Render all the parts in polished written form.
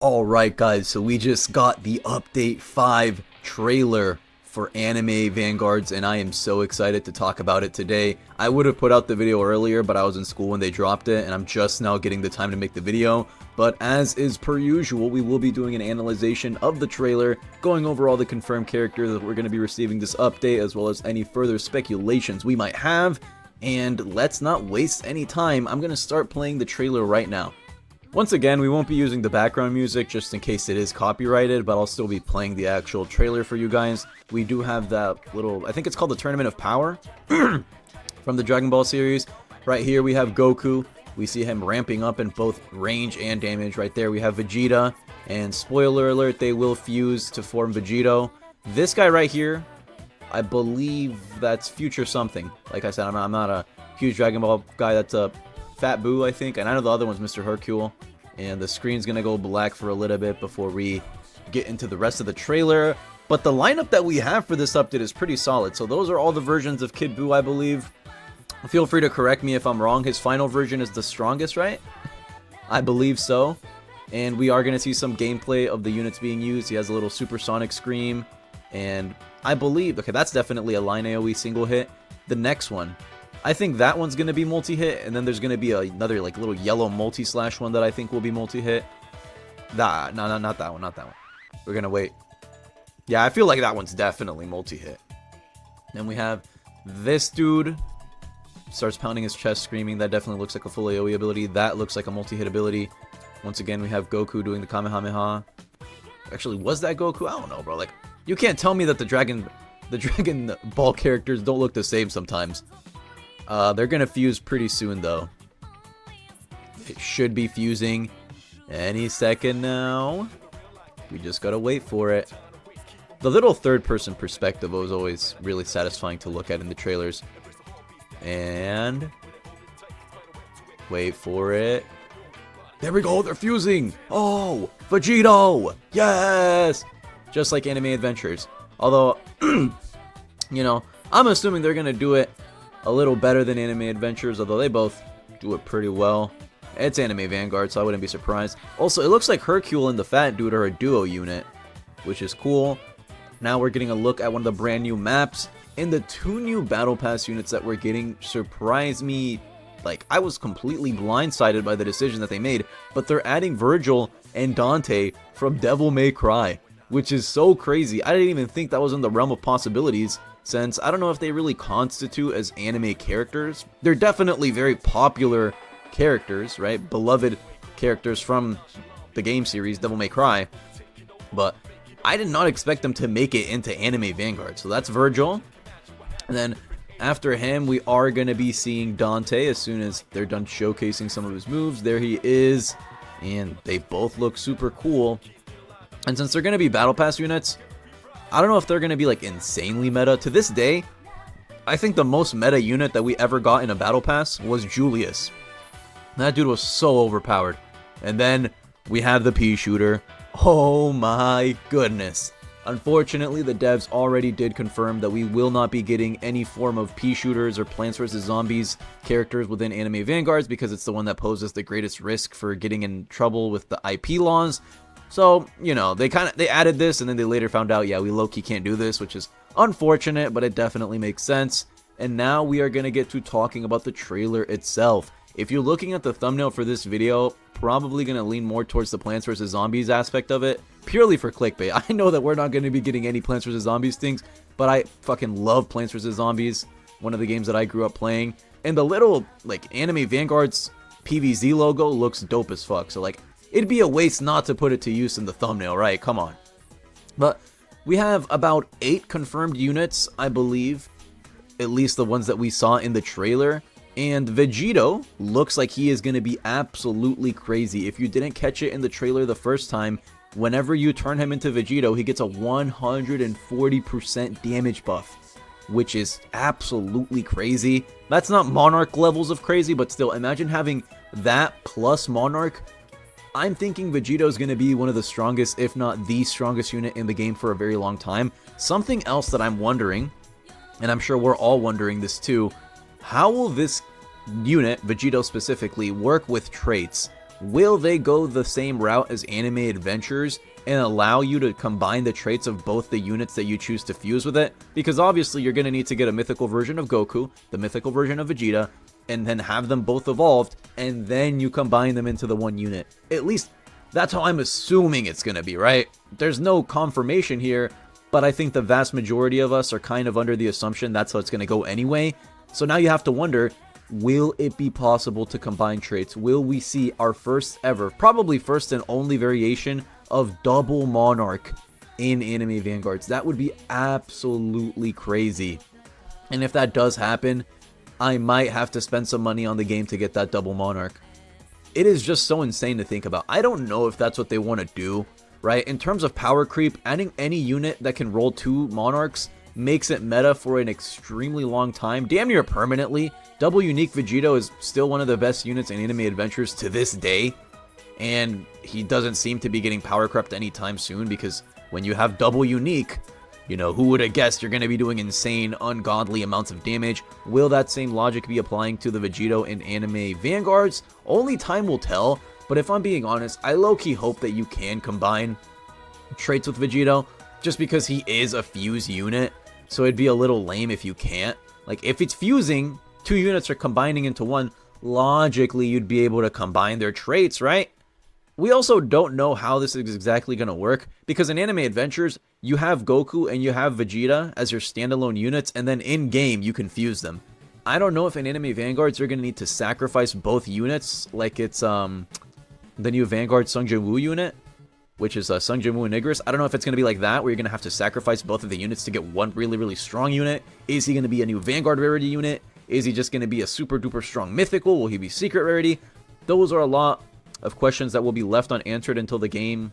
Alright guys, so we just got the Update 5 trailer for Anime Vanguards, and I am so excited to talk about it today. I would have put out the video earlier, but I was in school when they dropped it, and I'm just now getting the time to make the video. But as is per usual, we will be doing an analyzation of the trailer, going over all the confirmed characters that we're going to be receiving this update, as well as any further speculations we might have. And let's not waste any time, I'm going to start playing the trailer right now. Once again, we won't be using the background music just in case it is copyrighted, but I'll still be playing the actual trailer for you guys. We do have that little, I think it's called the Tournament of Power from the Dragon Ball series. Right here we have Goku. We see him ramping up in both range and damage. Right there we have Vegeta, and spoiler alert, they will fuse to form Vegito. This guy right here, I believe that's Future something. Like I said, I'm not a huge Dragon Ball guy. That's a Fat Boo, I think, and I know the other one's Mr. Hercule. And the screen's gonna go black for a little bit before we get into the rest of the trailer. But the lineup that we have for this update is pretty solid. So those are all the versions of Kid Buu, I believe. Feel free to correct me if I'm wrong. His final version is the strongest, right? I believe so. And we are gonna see some gameplay of the units being used. He has a little supersonic scream, and I believe, okay, that's definitely a line AoE single hit. The next one, I think that one's going to be multi-hit, and then there's going to be another like little yellow multi-slash one that I think will be multi-hit. Nah, no, not that one, not that one. We're going to wait. Yeah, I feel like that one's definitely multi-hit. Then we have this dude. Starts pounding his chest, screaming. That definitely looks like a full AoE ability. That looks like a multi-hit ability. Once again, we have Goku doing the Kamehameha. Actually, was that Goku? I don't know, bro. Like, you can't tell me that the Dragon Ball characters don't look the same sometimes. They're gonna fuse pretty soon, though. It should be fusing any second now. We just gotta wait for it. The little third-person perspective was always really satisfying to look at in the trailers. And wait for it. There we go, they're fusing! Oh, Vegito! Yes! Just like Anime Adventures. Although, you know, I'm assuming they're gonna do it a little better than Anime Adventures, although they both do it pretty well. It's Anime Vanguard, so I wouldn't be surprised. Also, it looks like Hercule and the Fat Dude are a duo unit, which is cool. Now we're getting a look at one of the brand new maps, and the two new Battle Pass units that we're getting surprised me. Like, I was completely blindsided by the decision that they made, but they're adding Virgil and Dante from Devil May Cry, which is so crazy. I didn't even think that was in the realm of possibilities, since I don't know if they really constitute as anime characters. They're definitely very popular characters, right? Beloved characters from the game series Devil May Cry, but I did not expect them to make it into Anime Vanguard. So that's Virgil, and then after him we are going to be seeing Dante as soon as they're done showcasing some of his moves. There he is, and they both look super cool. And since they're going to be Battle Pass units, I don't know if they're going to be like insanely meta. To this day, I think the most meta unit that we ever got in a Battle Pass was Julius. That dude was so overpowered. And then we have the pea shooter. Oh my goodness. Unfortunately, the devs already did confirm that we will not be getting any form of pea shooters or Plants vs. Zombies characters within Anime Vanguards, because it's the one that poses the greatest risk for getting in trouble with the IP laws. So, you know, they added this, and then they later found out, yeah, we low-key can't do this, which is unfortunate, but it definitely makes sense. And now we are going to get to talking about the trailer itself. If you're looking at the thumbnail for this video, probably going to lean more towards the Plants vs. Zombies aspect of it, purely for clickbait. I know that we're not going to be getting any Plants vs. Zombies things, but I fucking love Plants vs. Zombies, one of the games that I grew up playing. And the little, like, Anime Vanguard's PVZ logo looks dope as fuck, so, like, it'd be a waste not to put it to use in the thumbnail, right? Come on. But we have about 8 confirmed units, I believe. At least the ones that we saw in the trailer. And Vegito looks like he is going to be absolutely crazy. If you didn't catch it in the trailer the first time, whenever you turn him into Vegito, he gets a 140% damage buff, which is absolutely crazy. That's not Monarch levels of crazy, but still, imagine having that plus Monarch. I'm thinking Vegito's going to be one of the strongest, if not the strongest unit in the game for a very long time. Something else that I'm wondering, and I'm sure we're all wondering this too, how will this unit, Vegito specifically, work with traits? Will they go the same route as Anime Adventures and allow you to combine the traits of both the units that you choose to fuse with it? Because obviously you're going to need to get a mythical version of Goku, the mythical version of Vegeta, and then have them both evolved, and then you combine them into the one unit. At least that's how I'm assuming it's going to be, right? There's no confirmation here, but I think the vast majority of us are kind of under the assumption that's how it's going to go anyway. So now you have to wonder, will it be possible to combine traits? Will we see our first ever, probably first and only variation of double Monarch in Anime Vanguards? That would be absolutely crazy. And if that does happen, I might have to spend some money on the game to get that double Monarch. It is just so insane to think about. I don't know if that's what they want to do, right? In terms of power creep, adding any unit that can roll 2 Monarchs makes it meta for an extremely long time, damn near permanently. Double Unique Vegito is still one of the best units in Anime Adventures to this day, and he doesn't seem to be getting power crept anytime soon, because when you have double Unique, you know, who would have guessed you're going to be doing insane, ungodly amounts of damage? Will that same logic be applying to the Vegito in Anime Vanguards? Only time will tell, but if I'm being honest, I low-key hope that you can combine traits with Vegito, just because he is a fuse unit, so it'd be a little lame if you can't. Like, if it's fusing, 2 units are combining into one, logically you'd be able to combine their traits, right? We also don't know how this is exactly going to work, because in Anime Adventures, you have Goku and you have Vegeta as your standalone units, and then in-game you can fuse them. I don't know if in Anime Vanguards you're going to need to sacrifice both units, like it's the new Vanguard Sung Jin-woo unit, which is Sung Jin-woo and Igris. I don't know if it's going to be like that, where you're going to have to sacrifice both of the units to get one really, really strong unit. Is he going to be a new Vanguard rarity unit? Is he just going to be a super duper strong mythical? Will he be secret rarity? Those are a lot of questions that will be left unanswered until the game,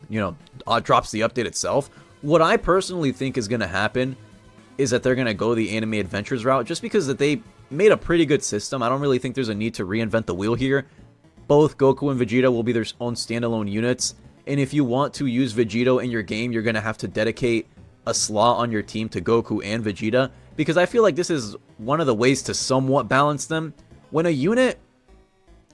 you know, drops the update itself. What I personally think is going to happen is that they're going to go the Anime Adventures route, just because that they made a pretty good system. I don't really think there's a need to reinvent the wheel here. Both Goku and Vegeta will be their own standalone units, and if you want to use Vegito in your game, you're going to have to dedicate a slot on your team to Goku and Vegeta, because I feel like this is one of the ways to somewhat balance them. When a unit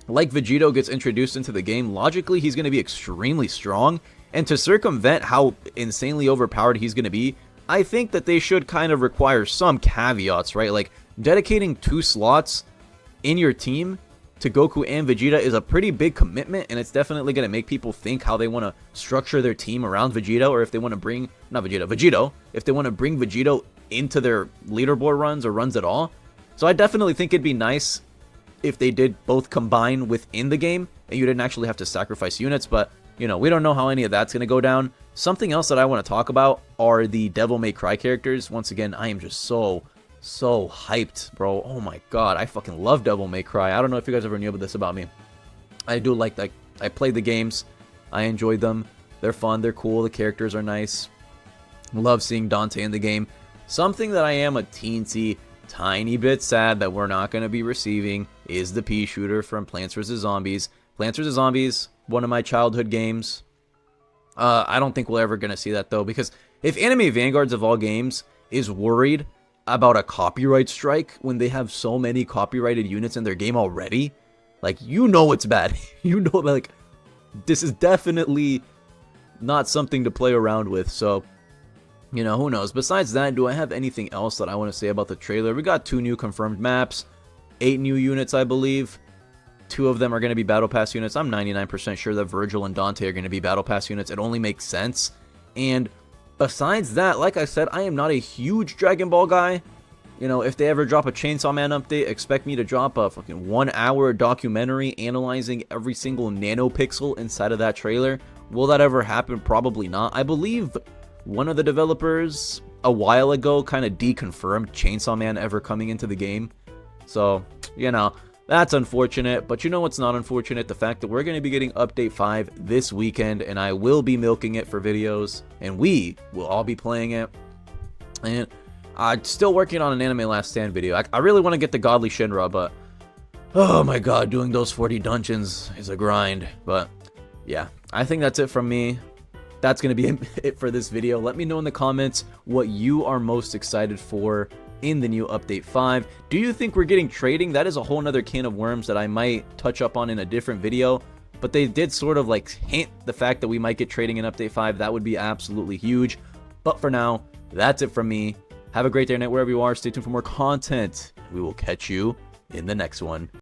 like Vegito gets introduced into the game, logically he's going to be extremely strong, and to circumvent how insanely overpowered he's going to be, I think that they should kind of require some caveats, right? Like, dedicating 2 slots in your team to Goku and Vegeta is a pretty big commitment, and it's definitely going to make people think how they want to structure their team around Vegito, or if they want to bring, Vegito, if they want to bring Vegito into their leaderboard runs or runs at all. So I definitely think it'd be nice if they did both combine within the game, and you didn't actually have to sacrifice units, but, you know, we don't know how any of that's going to go down. Something else that I want to talk about are the Devil May Cry characters. Once again, I am just so hyped, bro. Oh my god, I fucking love Devil May Cry. I don't know if you guys ever knew about this about me. I do like that. I played the games. I enjoyed them. They're fun. They're cool. The characters are nice. Love seeing Dante in the game. Something that I am a teensy tiny bit sad that we're not going to be receiving is the pea shooter from Plants vs. Zombies. Plants vs. Zombies, one of my childhood games. I don't think we're ever going to see that, though, because if Anime Vanguards of all games is worried about a copyright strike when they have so many copyrighted units in their game already, like, you know it's bad. You know, like, this is definitely not something to play around with, so, you know, who knows. Besides that, do I have anything else that I want to say about the trailer? We got 2 new confirmed maps, 8 new units, I believe. 2 of them are going to be Battle Pass units. I'm 99% sure that Virgil and Dante are going to be Battle Pass units. It only makes sense. And besides that, like I said, I am not a huge Dragon Ball guy. You know, if they ever drop a Chainsaw Man update, expect me to drop a fucking 1-hour documentary analyzing every single nanopixel inside of that trailer. Will that ever happen? Probably not. I believe one of the developers a while ago kind of deconfirmed Chainsaw Man ever coming into the game. So, you know, that's unfortunate, but you know what's not unfortunate? The fact that we're going to be getting Update 5 this weekend, and I will be milking it for videos, and we will all be playing it. And I'm still working on an Anime Last Stand video. I really want to get the Godly Shinra, but oh my god, doing those 40 dungeons is a grind. But yeah, I think that's it from me. That's going to be it for this video. Let me know in the comments what you are most excited for in the new update 5. Do you think we're getting trading? That is a whole nother can of worms that I might touch up on in a different video. But they did sort of like hint the fact that we might get trading in update 5. That would be absolutely huge. But for now, that's it from me. Have a great day or night wherever you are. Stay tuned for more content. We will catch you in the next one.